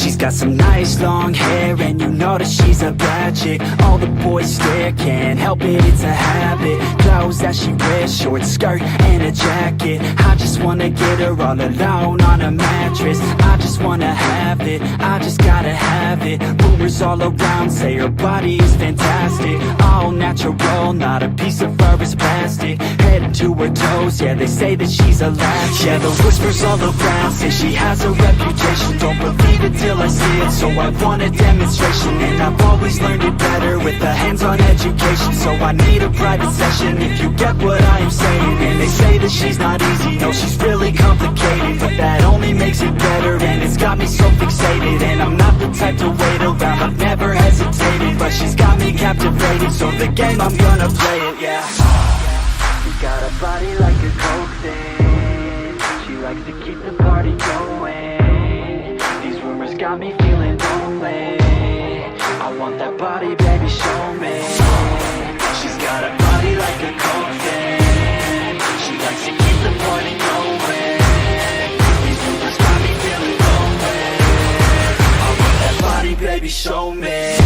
She's got some nice long hair, and you know that she's a bad chick. All the boys stare, can't help it, it's a habit. Clothes that she wears, short skirt and a jacket. I just wanna get her all alone on a mattress. I just wanna have it, I just gotta have it. Rumors all around say her body is fantastic. All natural, not a piece of fur is plastic. Head to her toes, yeah, they say that she's a latch. Yeah, the whispers all around say she has a reputation. Don't believe it till I see it, so I want a demonstration. And I've always learned it better with a hands-on education. So I need a private session if you get what I am saying. And they say that she's not easy, no, she's really complicated. But that only makes it better, and it's got me so fixated. And I'm not the type to wait around, I've never hesitated. But she's got me captivated, so the game, I'm gonna play it, yeah. She got a body like a coke thing. She likes to keep the party going. These rumors got me feeling lonely. I want that body, baby, show me. She's got a body like a coke thing. She likes to keep the party going. These rumors got me feeling lonely. I want that body, baby, show me.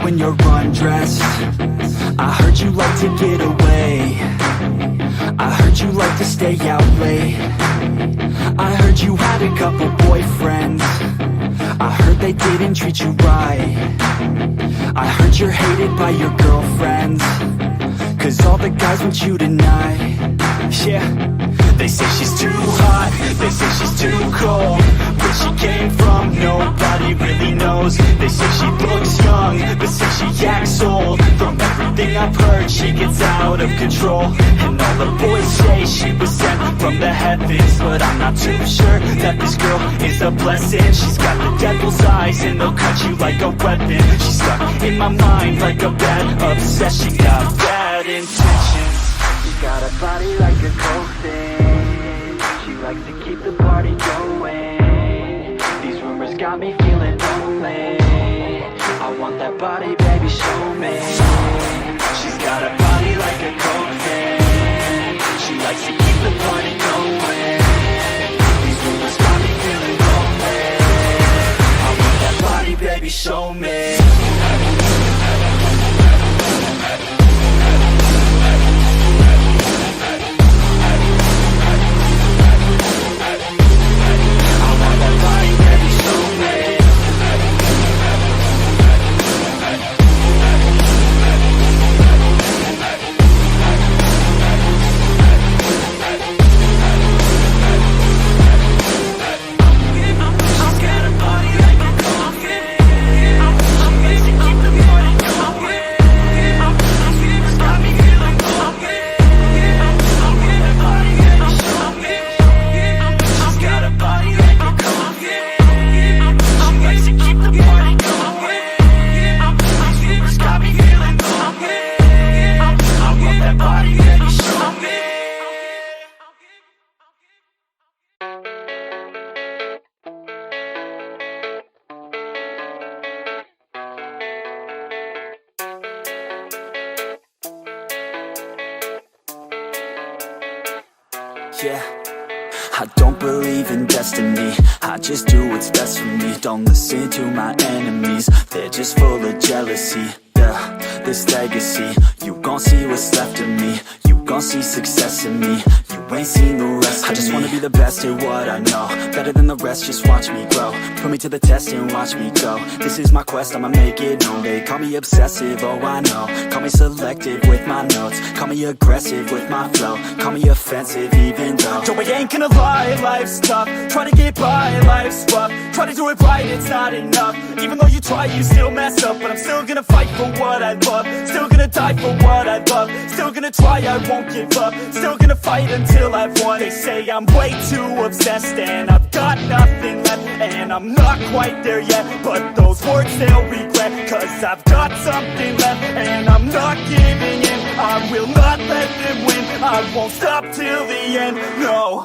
When you're undressed, I heard you like to get away. I heard you like to stay out late. I heard you had a couple boyfriends. I heard they didn't treat you right. I heard you're hated by your girlfriends, 'cause all the guys want you tonight. Yeah, they say she's too hot, they say she's too cold. Where she came from, nobody really knows. They say she looks young, but say she acts old. From everything I've heard, she gets out of control. And all the boys say she was sent from the heavens, but I'm not too sure that this girl is a blessing. She's got the devil's eyes, and they'll cut you like a weapon. She's stuck in my mind like a bad obsession. Got bad intentions. She's got a body like a coke thing. She likes to keep the party going. These rumors got me feeling lonely. I want that body, baby, show me. She's got a body like a coke thing. She likes to keep the party going. These rumors got me feeling lonely. I want that body, baby, show me. Yeah, I don't believe in destiny, I just do what's best for me. Don't listen to my enemies, they're just full of jealousy. Yeah, this legacy, you gon' see what's left of me. You gon' see success in me, you ain't seen the rest of me. I just wanna be the best at what I know, better than the rest, just watch me grow. Put me to the test and watch me go. This is my quest, I'ma make it known. They call me obsessive, oh I know. Call me selective with my notes, call me aggressive with my flow. Call me offensive even though yo, I ain't gonna lie, life's tough. Try to get by, life's rough. Try to do it right, it's not enough. Even though you try, you still mess up. But I'm still gonna fight for what I love. Still gonna die for what I love. Still gonna try, I won't give up. Still gonna fight until I've won. They say I'm way too obsessed and I've got nothing left. And I'm not quite there yet, but those words they'll regret. Cause I've got something left and I'm not giving in. I will not let them win, I won't stop till the end, no.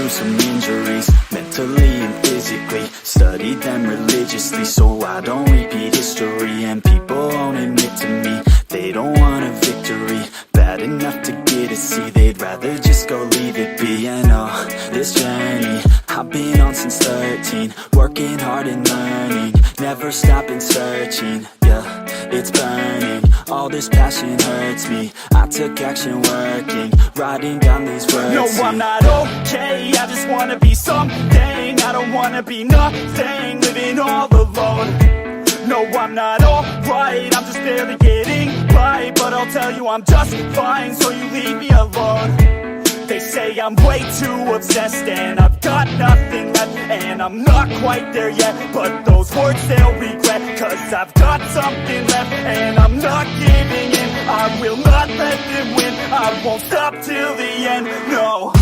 Some injuries, mentally and physically. Studied them religiously so I don't repeat history. And people won't admit to me they don't want a victory. Bad enough to get a C, they'd rather just go leave it be. And this journey I've been on since 13, working hard and learning, never stopping searching. Yeah, it's burning, all this passion hurts me. I took action working, writing down these words. No, I'm not okay, I just wanna be something. I don't wanna be nothing, living all alone. No, I'm not alright, I'm just barely getting by. But I'll tell you I'm just fine, so you leave me alone. They say I'm way too obsessed and I've got nothing left. And I'm not quite there yet, but those words they'll regret. Cause I've got something left and I'm not giving in. I will not let them win, I won't stop till the end, no.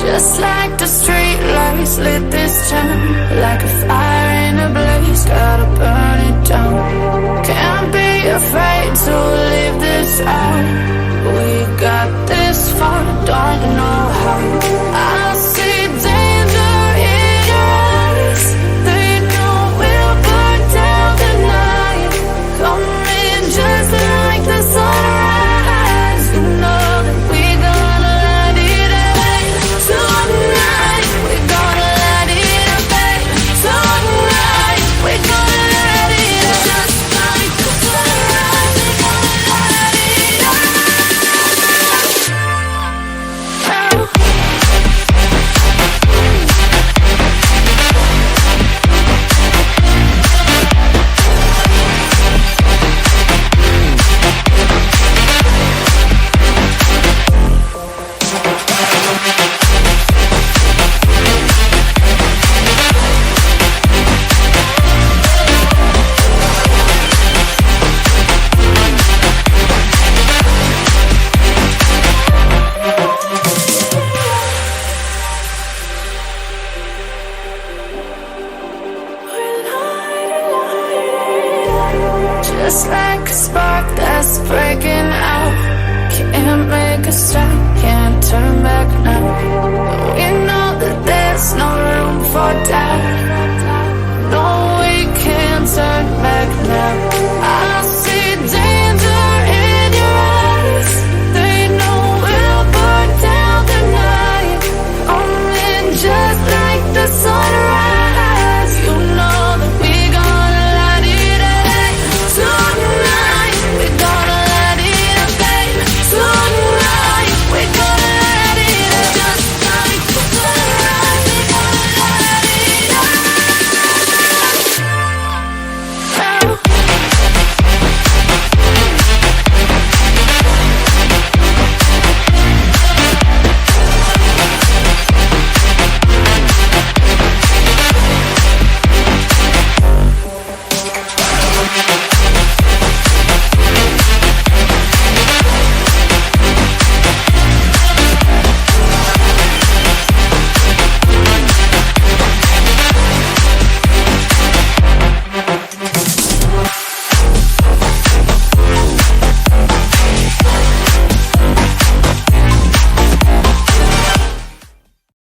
Just like the street lights lit this town, like a fire in a blaze, gotta burn it down. Can't be afraid to leave this out. We got this far, don't know how. I see danger in your eyes, they know we'll burn down the night. Coming just like the sunrise, you know that we gonna light it up. Tonight, we're gonna light it up, babe. Tonight, we're gonna light it up. Just like the sunrise, we're gonna light it up. Just like a spark that's breaking out, can't make a stop, can't turn back now. We know that there's no room for doubt.